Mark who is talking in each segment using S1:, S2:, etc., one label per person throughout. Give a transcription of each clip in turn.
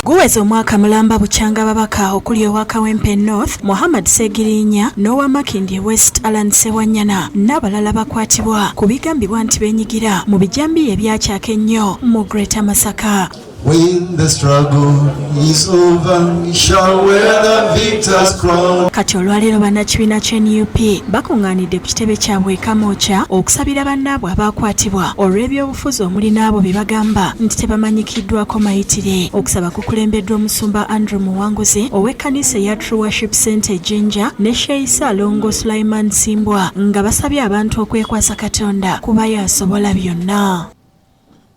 S1: Guweza omwaka mulamba bukyanga babaka okuli ow'Akawempe North Muhammad Ssegirinya n'owa Makindye West Alan Ssewanyana n'abalala bakwatibwa ku bigambibwa nti beenyigira mu bijambiya ebyakyaka ennyo mu Greater Masaka.
S2: When the struggle is over, we shall wear the victor's crown.
S1: Kati olwaleero bannakibiina kya NUP bakungaanidde ku kitebe kyabwe e Kamwokya okusabira bannaabwe abaakwatibwa olw'ebyobufuzi omuli n'abo be bagamba nti tebamanyikiddwako mayitire. Okusaba kukulembeddwa omusumba Andrew Muwanguzi ow'ekkanisa eya True Worship Center e Jinja ne Sheikh Alongo Sulaiman Simbwa nga basabye abantu okwekwasa Katonda kuba y'asobola byonna.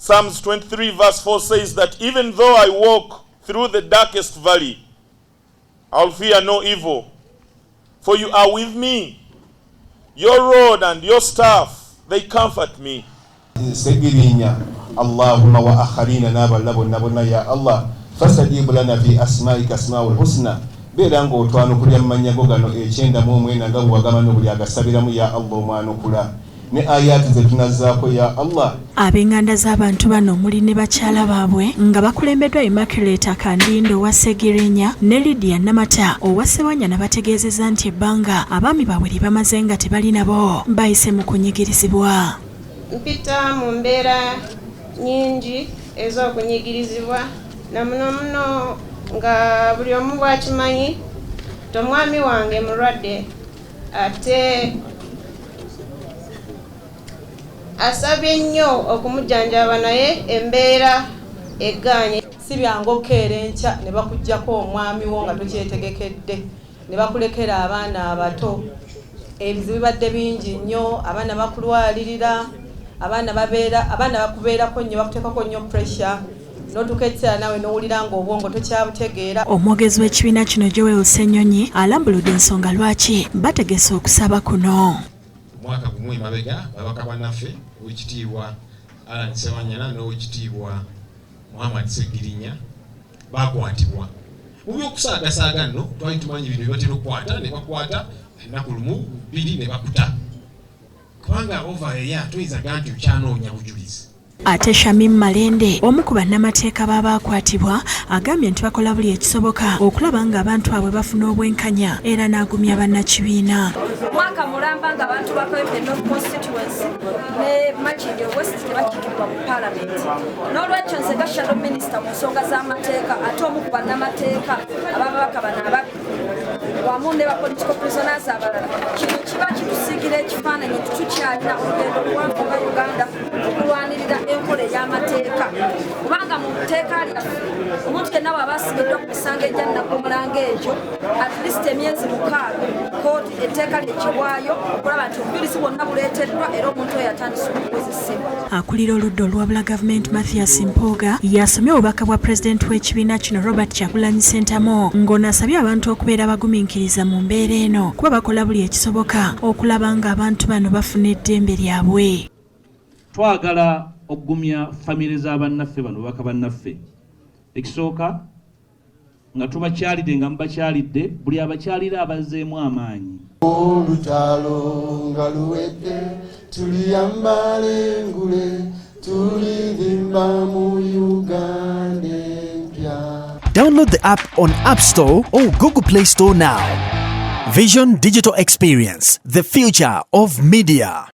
S3: Psalms 23 verse 4 says that even though I walk through the darkest valley, I'll fear no evil, for you are with me. Your rod and your staff, they comfort me.
S4: Ssegirinya Allahumma wa akharina n'abalala bonna ya Allah fastajib lana fi asma'ika asma'ul husna beera ng'otwanukulya mu mannya go gano 9 nga bwagamba n'obuli agasabiramu ya Allah omwanukula ne ayati ze tunazaako ya Allah.
S1: Ab'enganda z'abantu bano omuli ne bakyala baabwe nga bakulembeddwa Immaculate Kandindo owa Ssegirinya ne Lydia Namata owa Ssewanyana bategeezezza nti ebbanga abaami baabwe lye bamaze nga tebali nabo bayise mu kunyigirizibwa.
S5: Mpita mu mbeera nnyingi ez'okunyigirizibwa na muno nga buli omu bw'akimanyi omwami wange mulwadde ate asabye nnyo okumujjanjaba naye embeera egganye.
S6: Si byangu okukeera enkya ne bakuggyako omwami wo nga tokyetegekedde ne bakulekera abaana abato. Ebizibu bibadde bingi nnyo, abaana bakulwalirira, abaana bakubeerako nnyo, bakuteekako nnyo pressure n'otukeetera nawe n'owulira ng'obwongo tokyabutegeera.
S1: Omwogezi w'ekibiina kino Joel Ssenyonyi alambuludde ensonga lwaki bategese okusaba kuno.
S7: Omwaka gumu emabega babaka bannaffe ow'ekitiibwa Alan Ssewanyana n'ow'ekitiibwa Muhammad Ssegirinya bakwatibwa mu by'okusaagasaaga nno. Twali tumanyi bino bibatera okukwata ne bakwata ennaku lumu 2 ne bakuta kubanga ova eya toyizaga nti okyanoonya bujulizi.
S1: Ate Shamim Malende omu ku bannamateeka b'abaakwatibwa agambye nti bakola buli ekisoboka okulaba nga abantu abwe bafuna obwenkanya era n'agumya bannakibiina.
S8: Mwaka mulamba nga abantu bakwempe North Constituency ne Makindye West tebakiikibwa mu Parliament. N'olwekyo nze nga Shadow Minister mu nsonga z'amateeka ate omu ku bannamateeka ababaka bano ababiri wamu ne ba political prisoners abalala kino kiba kitusiigira ekifaananyi tukyalina olugendo luwanvu nga Uganda okulwanirira enkola ey'amateeka kubanga mu tteeka lyaffe omuntu yenna bw'aba asibiddwa ku misango egya nnakumulanga egyo at least emyezi 6 kooti etteeka lyekiwaayo okulaba nti obujulizi bwonna buleeteddwa era omuntu oyo atandise okukozesebwa.
S1: Akulira oludda olwabula gavumenti Mathias Mpuuga yasomye obubaka bwa pulezidenti w'ekibiina kino Robert Kyagulanyi Ssentamu ng'onasabye abantu okubeera bagumiikiriza mu mbeera eno kuba bakola buli ekisoboka okulaba nga abantu bano bafuna eddembe lyabwe.
S9: Twagala okugumya famire z'abannaffe bano baka bannaffe. Ekisooka nga tubakyalidde nga mubakyalidde buli abakyalira abazzeemu amaanyi.
S2: Olutalo nga luwedde tuliyambala engule tulirimba mu Uganda empya.
S10: Download the app on App Store or Google Play Store now. Vision Digital Experience, the future of media.